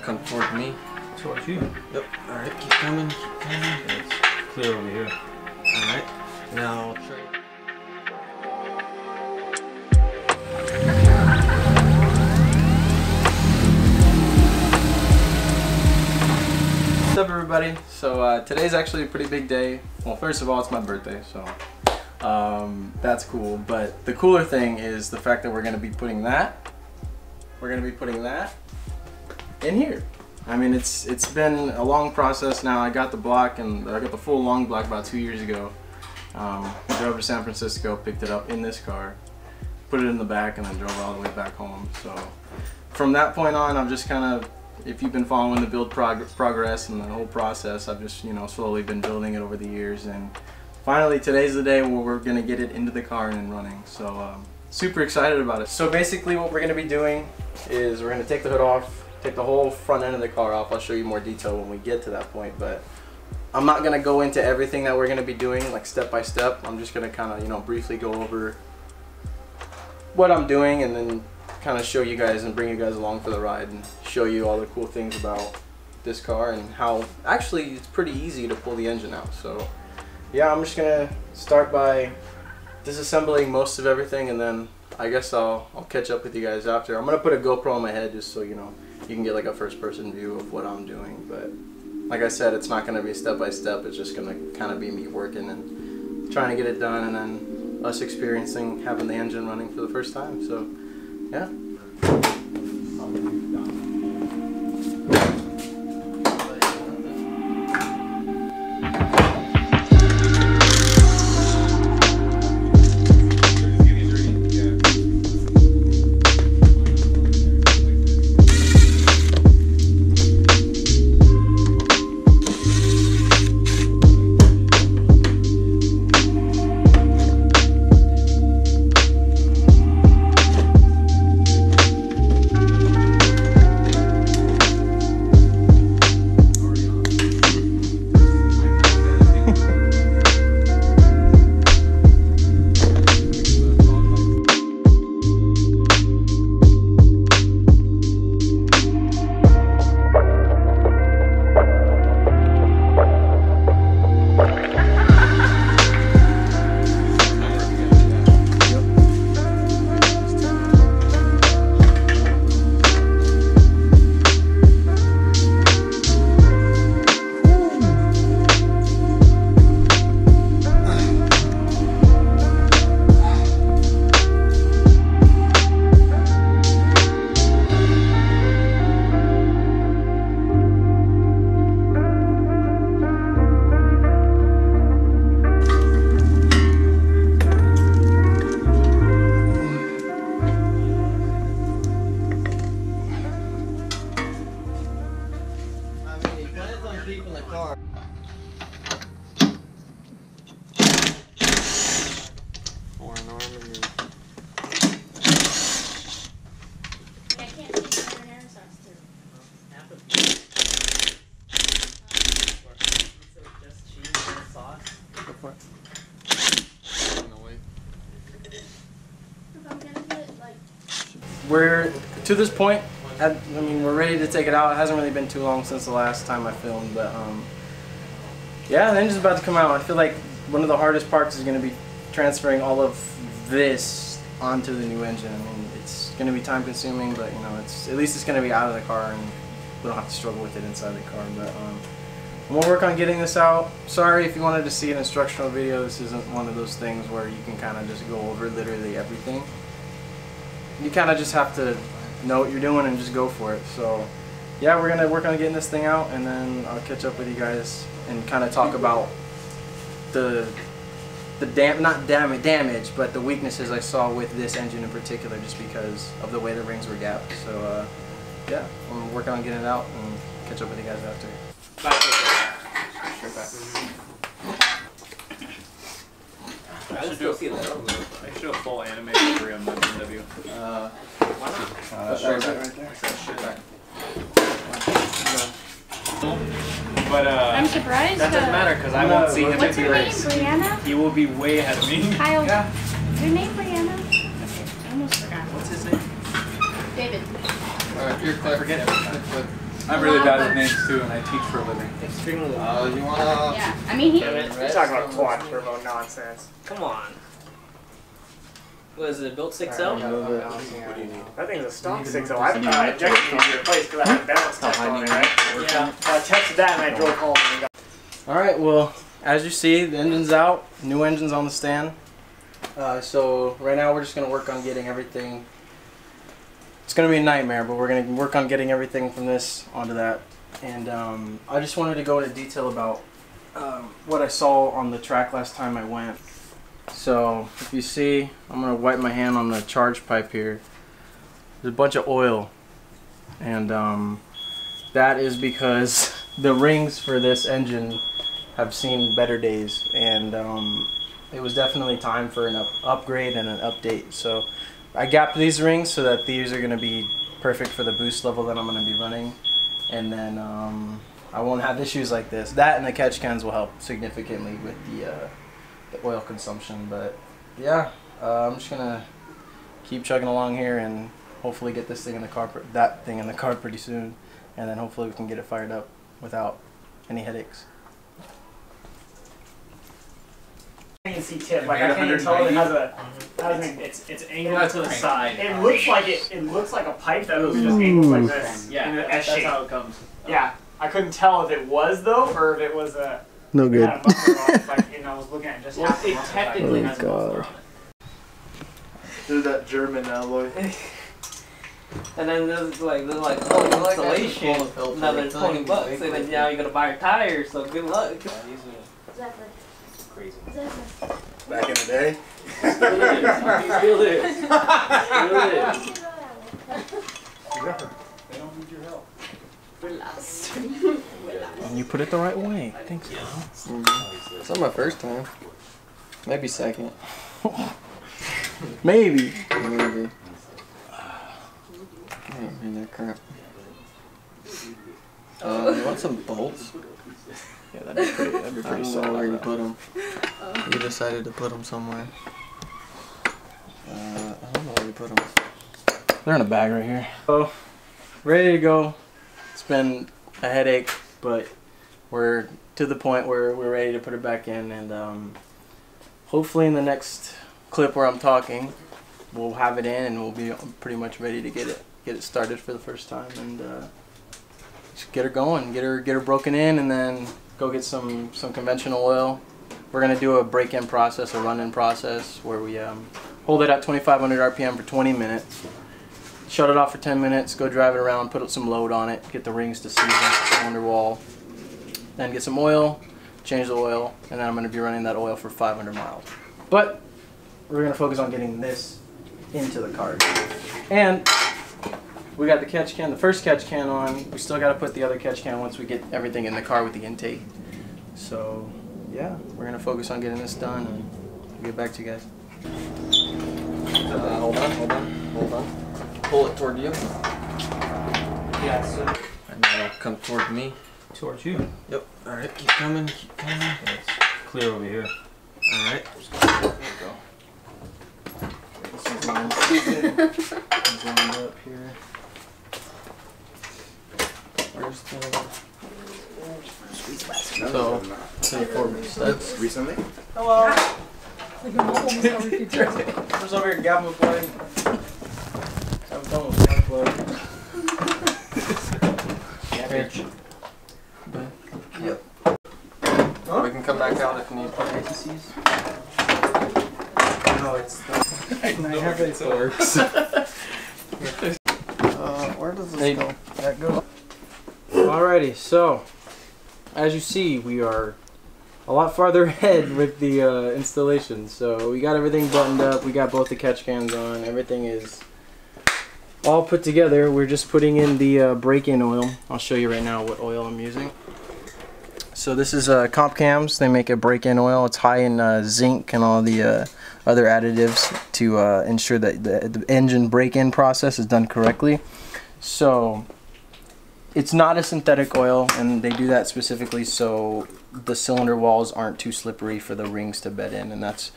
come toward me. Towards you. Yep. Alright, keep coming, keep coming. It's clear over here. Alright. Now Trey. What's up, everybody? So today's actually a pretty big day. Well, first of all, it's my birthday, so that's cool. But the cooler thing is the fact that we're gonna be putting that in here. I mean, it's been a long process now. I got the block, and I got the full long block about 2 years ago. Drove to San Francisco, picked it up in this car, put it in the back, and then drove all the way back home. So from that point on, I've just kind of, if you've been following the build progress and the whole process, I've just, you know, slowly been building it over the years. And finally, today's the day where we're gonna get it into the car and running. So super excited about it. So basically, what we're gonna be doing is we're gonna take the hood off. Take the whole front end of the car off. I'll show you more detail when we get to that point, but I'm not gonna go into everything that we're gonna be doing like step by step. I'm just gonna kind of, you know, briefly go over what I'm doing and then kind of show you guys and bring you guys along for the ride and show you all the cool things about this car and how actually it's pretty easy to pull the engine out. So yeah, I'm just gonna start by disassembling most of everything, and then I guess I'll catch up with you guys after. I'm gonna put a GoPro on my head just so you know you can get like a first-person view of what I'm doing. But like I said, it's not gonna be step by step. It's just gonna kind of be me working and trying to get it done, and then us experiencing having the engine running for the first time. So yeah. Keeping the car. Foreign arm in your... I can't see my hair sauce too. Half a piece. So just cheese and sauce. Go for it. No, wait. If I'm gonna get like... We're to this point. I mean, we're ready to take it out. It hasn't really been too long since the last time I filmed, but yeah, the engine's about to come out. I feel like one of the hardest parts is going to be transferring all of this onto the new engine. I mean, it's going to be time consuming, but you know, at least it's going to be out of the car and we don't have to struggle with it inside the car. But I'm gonna work on getting this out. Sorry if you wanted to see an instructional video. This isn't one of those things where you can kind of just go over literally everything. You kind of just have to know what you're doing and just go for it. So yeah, we're gonna work on getting this thing out, and then I'll catch up with you guys and kind of talk about not damage, but the weaknesses I saw with this engine in particular, just because of the way the rings were gapped. So yeah, I'm gonna work on getting it out and catch up with you guys after. I should do a full animated for on the BMW. Why not? That right there. But I'm surprised. that doesn't matter because I won't see him What's in her the name? race. Brianna? He will be way ahead of me. Kyle. Yeah. Is your name Brianna? I almost forgot. What's his name? David. You're clever. Forget everything. I'm really bad with names too, and I teach for a living. Extremely. You wanna? Yeah. I mean, he. You're talking about quad turbo nonsense. Come on. What is it, built 6L? That thing's a stock 6L. I injected it into your place because I had a balance test on it, right? Yeah. So I tested that and I drove home and we got. Alright, well, as you see, the engine's out. New engine's on the stand. So right now we're just going to work on getting everything. It's going to be a nightmare, but we're going to work on getting everything from this onto that. And I just wanted to go into detail about what I saw on the track last time I went. So if you see, I'm going to wipe my hand on the charge pipe here. There's a bunch of oil. And that is because the rings for this engine have seen better days. And it was definitely time for an upgrade and an update. So I gapped these rings so that these are going to be perfect for the boost level that I'm going to be running. And then I won't have issues like this. That and the catch cans will help significantly with the oil consumption. But yeah, I'm just going to keep chugging along here and hopefully get this thing in the car, that thing in the car pretty soon. And then hopefully we can get it fired up without any headaches. I can see tip. Like I can't even tell it has a. It's angled to the side. It looks like it looks like a pipe that was just angled like this. Yeah, in the that's S shape. how it comes. Yeah, I couldn't tell if it was though, or if it was a. No good. Had a muffler on it, like, and I was looking at it just. Well, half the it muffler. technically Oh, has a muffler God. on it. There's that German alloy. And then there's like oh, installation, another $20, and then now you gotta buy your tires. So good luck. Exactly. Crazy. Exactly. Back in the day. Still is. Still is. Still is. They don't need your help. Relax. And you put it the right way. Thanks. It's not my first time. Maybe second. Maybe. Maybe. I mean that crap. You want some bolts? Yeah, that'd be pretty I don't know where solid. you put them. You decided to put them somewhere. I don't know where you put them. They're in a bag right here. So, ready to go. It's been a headache, but we're to the point where we're ready to put it back in, and hopefully in the next clip where I'm talking, we'll have it in and we'll be pretty much ready to get it started for the first time, and just get her going, get her broken in, and then go get some conventional oil. We're gonna do a break-in process, a run-in process, where we hold it at 2,500 RPM for 20 minutes. Shut it off for 10 minutes, go drive it around, put some load on it, get the rings to season, cylinder wall, then get some oil, change the oil, and then I'm going to be running that oil for 500 miles. But we're going to focus on getting this into the car. And we got the catch can, the first catch can on. We still got to put the other catch can once we get everything in the car with the intake. So yeah, we're going to focus on getting this done, and we'll get back to you guys. Hold on. Pull it toward you. Yeah, so And then it'll come toward me. towards you. Yep. Alright, keep coming, keep coming. It's clear over here. Alright. This is lined up here. Where's the... So, to the forward steps. Recently? Hello! Who's over here gabbing with play? I'm done with my play. Yep. We can come back out if need. No, it's the... I have it works. Where does this go? That go. Alrighty, so as you see, we are a lot farther ahead with the installation. So we got everything buttoned up. We got both the catch cans on. Everything is all put together. We're just putting in the break-in oil. I'll show you right now what oil I'm using. So this is Comp Cams. They make a break-in oil. It's high in zinc and all the other additives to ensure that the engine break-in process is done correctly. So it's not a synthetic oil, and they do that specifically so the cylinder walls aren't too slippery for the rings to bed in, and that's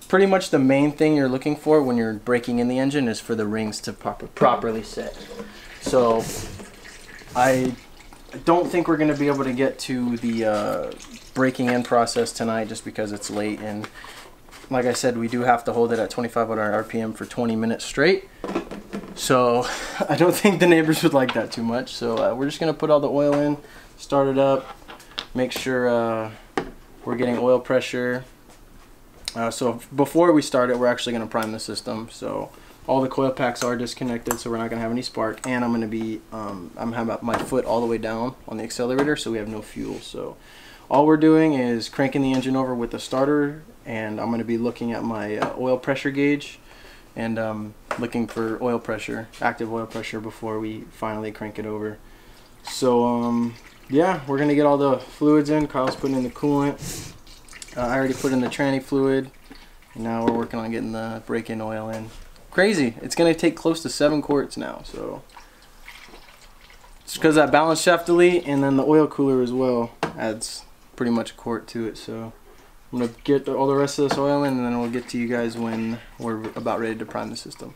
pretty much the main thing you're looking for when you're breaking in the engine, is for the rings to properly set. So I don't think we're going to be able to get to the breaking in process tonight just because it's late, and like I said, we do have to hold it at 2,500 RPM for 20 minutes straight. So I don't think the neighbors would like that too much. So we're just going to put all the oil in, start it up, make sure we're getting oil pressure. So before we start it, we're actually going to prime the system. So all the coil packs are disconnected, so we're not going to have any spark. And I'm going to be, I'm having my foot all the way down on the accelerator, so we have no fuel. So all we're doing is cranking the engine over with the starter, and I'm going to be looking at my oil pressure gauge and looking for oil pressure, active oil pressure, before we finally crank it over. So yeah, we're going to get all the fluids in. Kyle's putting in the coolant. I already put in the tranny fluid, and now we're working on getting the break-in oil in. Crazy. It's going to take close to 7 quarts now, so it's because that balance shaft delete and then the oil cooler as well adds pretty much a quart to it. So I'm going to get all the rest of this oil in, and then we'll get to you guys when we're about ready to prime the system.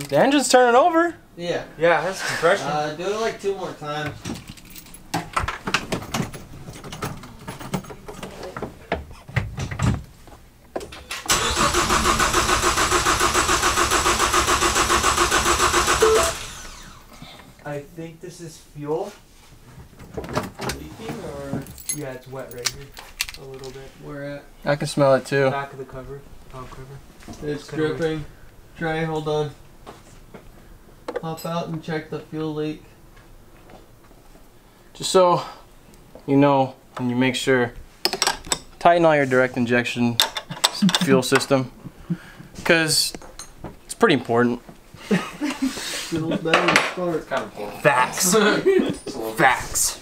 The engine's turning over. Yeah. Yeah, it has compression. Do it like 2 more times. I think this is fuel. Leaking, or yeah, it's wet right here a little bit. Where at? I can smell it too. Back of the cover. Oh, cover. It's dripping. Trey, hold on. Hop out and check the fuel leak. Just so you know, and you make sure, tighten all your direct injection fuel system, because it's pretty important. Feels better to start. It's kind of important. Facts. Facts.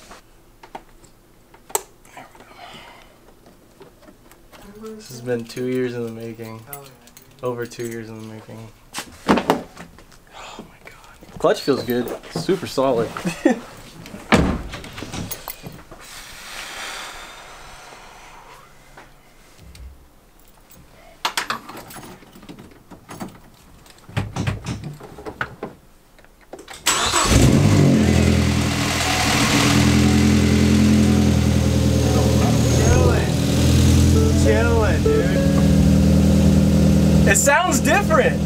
This has been 2 years in the making. Over 2 years in the making. Oh my god. Clutch feels good. Super solid. Chilling, dude. It sounds different.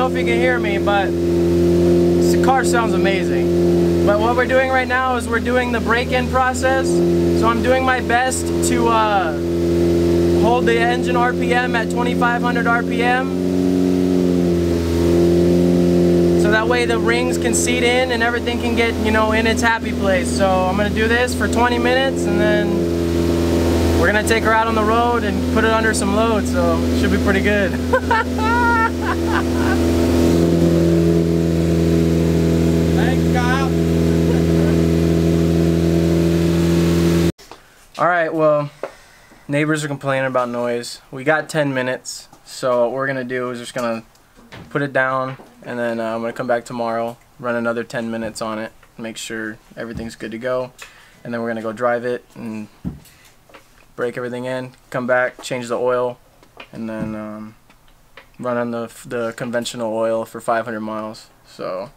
If you can hear me, but this car sounds amazing. But what we're doing right now is we're doing the break-in process. So I'm doing my best to hold the engine RPM at 2,500 RPM. So that way the rings can seat in and everything can get, you know, in its happy place. So I'm gonna do this for 20 minutes and then we're gonna take her out on the road and put it under some load. So it should be pretty good. Thanks, Kyle. Alright, well, neighbors are complaining about noise. We got 10 minutes, so what we're going to do is just going to put it down, and then I'm going to come back tomorrow, run another 10 minutes on it, make sure everything's good to go, and then we're going to go drive it and break everything in, come back, change the oil, and then run on the conventional oil for 500 miles. So,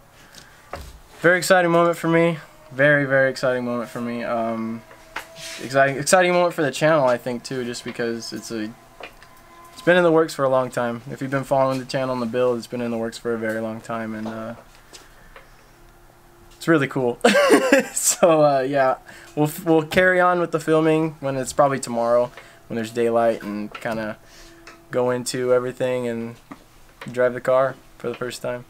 very exciting moment for me. Very, very exciting moment for me. Exciting moment for the channel, I think, too, just because it's been in the works for a long time. If you've been following the channel and the build, it's been in the works for a very long time, and it's really cool. So yeah, we'll carry on with the filming when it's probably tomorrow, when there's daylight, and kind of go into everything and drive the car for the first time.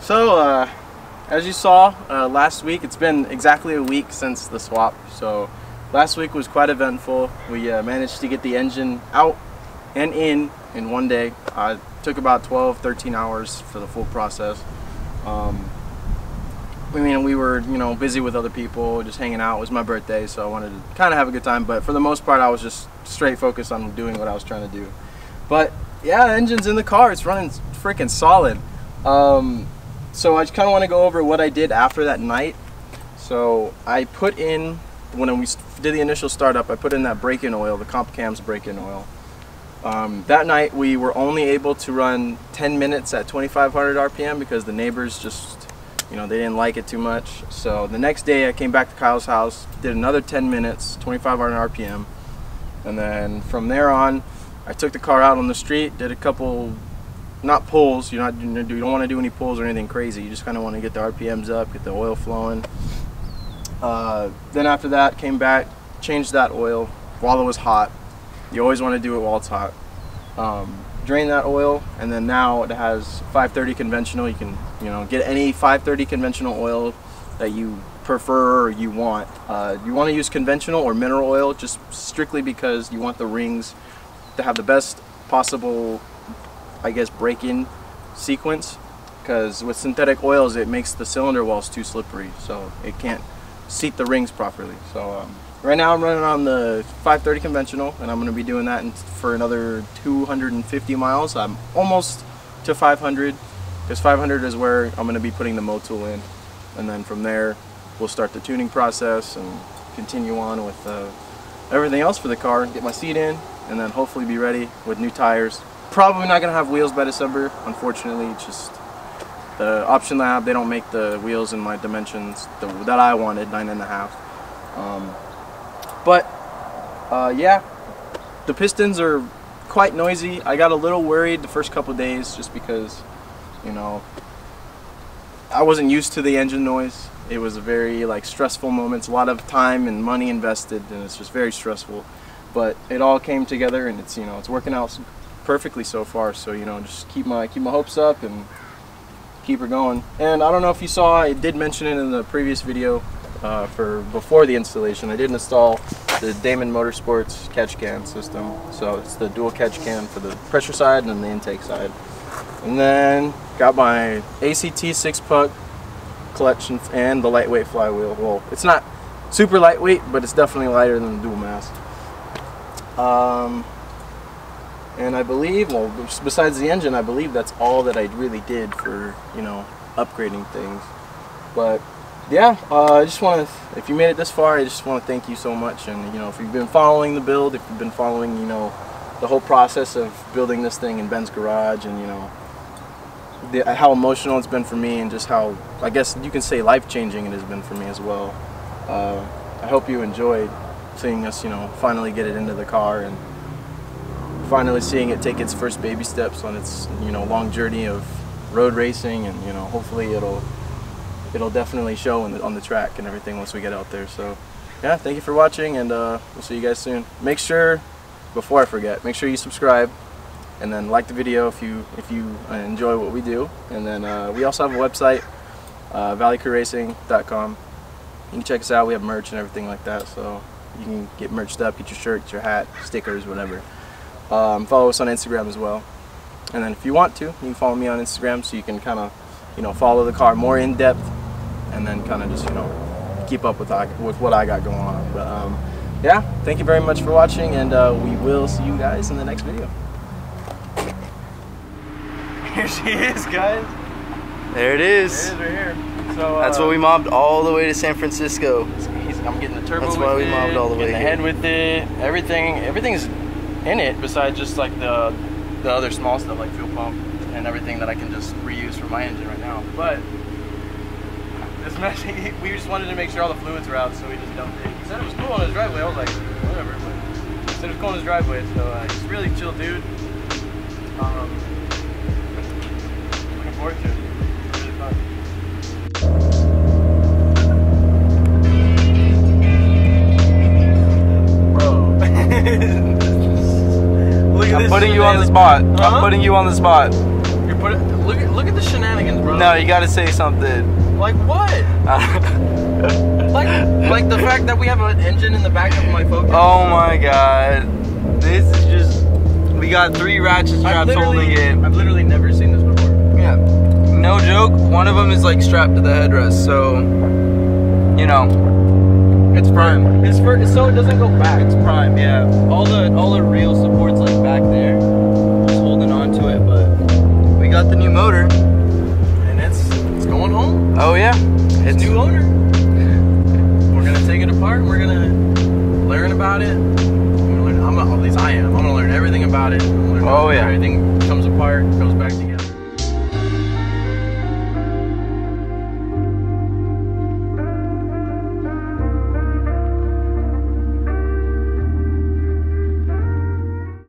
So, as you saw last week, it's been exactly a week since the swap. So, last week was quite eventful. We managed to get the engine out and in one day. It took about 12-13 hours for the full process. I mean, we were, you know, busy with other people, just hanging out. It was my birthday, so I wanted to kind of have a good time. But for the most part, I was just straight focused on doing what I was trying to do. But yeah, the engine's in the car. It's running freaking solid. So I just kind of want to go over what I did after that night. So I put in, when we did the initial startup, I put in that break-in oil, the comp cams break-in oil. That night we were only able to run 10 minutes at 2,500 RPM because the neighbors just, you know, they didn't like it too much. So the next day I came back to Kyle's house, did another 10 minutes, 2,500 RPM. And then from there on, I took the car out on the street, did a couple, not pulls, you don't want to do any pulls or anything crazy. You just kind of want to get the RPMs up, get the oil flowing. Then after that, came back, changed that oil while it was hot. You always want to do it while it's hot. Drain that oil, and then now it has 530 conventional. You can, you know, get any 530 conventional oil that you prefer or you want. You want to use conventional or mineral oil just strictly because you want the rings to have the best possible, I guess, break-in sequence, because with synthetic oils it makes the cylinder walls too slippery, so it can't seat the rings properly. So right now I'm running on the 530 conventional, and I'm going to be doing that for another 250 miles. I'm almost to 500, because 500 is where I'm going to be putting the motul in, and then from there we'll start the tuning process and continue on with everything else for the car, get my seat in, and then hopefully be ready with new tires. Probably not going to have wheels by December, unfortunately. It's just the Option Lab, they don't make the wheels in my dimensions that I wanted, 9.5. Yeah, the pistons are quite noisy. I got a little worried the first couple days just because, you know, I wasn't used to the engine noise. It was a very stressful moment, a lot of time and money invested, and it's just very stressful. But it all came together, and it's, you know, it's working out perfectly so far. So, you know, just keep my hopes up and keep her going. And I don't know if you saw, I did mention it in the previous video for before the installation. I did install the Damon Motorsports catch can system. So it's the dual catch can for the pressure side and then the intake side. And then got my ACT 6-puck clutch and the lightweight flywheel. Well, it's not super lightweight, but it's definitely lighter than the dual mass. And I believe, well, besides the engine, I believe that's all that I really did for, you know, upgrading things. But yeah, I just want to, if you made it this far, I just want to thank you so much. And, you know, if you've been following the build, if you've been following, you know, the whole process of building this thing in Ben's garage, and, you know, how emotional it's been for me, and just how, I guess you can say, life-changing it has been for me as well. I hope you enjoyed seeing us, you know, finally get it into the car, and finally seeing it take its first baby steps on its, you know, long journey of road racing. And, you know, hopefully it'll definitely show on the track and everything once we get out there. So yeah, thank you for watching, and we'll see you guys soon. Make sure, before I forget, make sure you subscribe, and then like the video if you enjoy what we do. And then we also have a website, valleycrewracing.com. You can check us out. We have merch and everything like that, so you can get merched up, get your shirt, get your hat, stickers, whatever. Follow us on Instagram as well. And then if you want to, you can follow me on Instagram, so you can kind of, you know, follow the car more in depth, and then kind of just, you know, keep up with what I got going on. But yeah, thank you very much for watching, and we will see you guys in the next video. Here she is, guys. There it is. There it is right here. So That's what we mobbed all the way to San Francisco. I'm getting the turbo That's with why we it, mobbed all the way getting the here. head with it, everything's in it besides just like the other small stuff like fuel pump and everything that I can just reuse for my engine right now. But this match, we just wanted to make sure all the fluids were out, so we just dumped it. He said it was cool on his driveway. I was like, whatever. But he said it was cool on his driveway, so he's a really chill dude. Looking forward to it. It's really fun. I'm putting you on the spot. I'm putting you on the spot. You're putting. Look at the shenanigans, bro. No, you gotta say something. Like what? like the fact that we have an engine in the back of my Focus. Oh my god. This is just. We got 3 ratchet straps holding it. I've literally never seen this before. Yeah. No joke. One of them is like strapped to the headrest, so. You know. It's prime. It's so it doesn't go back. It's prime, yeah. All the real support's like back there. Just holding on to it, but we got the new motor. And it's going home. Oh yeah. It's new owner. We're gonna take it apart and we're gonna learn about it. At least I am. I'm gonna learn everything about it. Oh yeah. Everything comes apart, goes back together.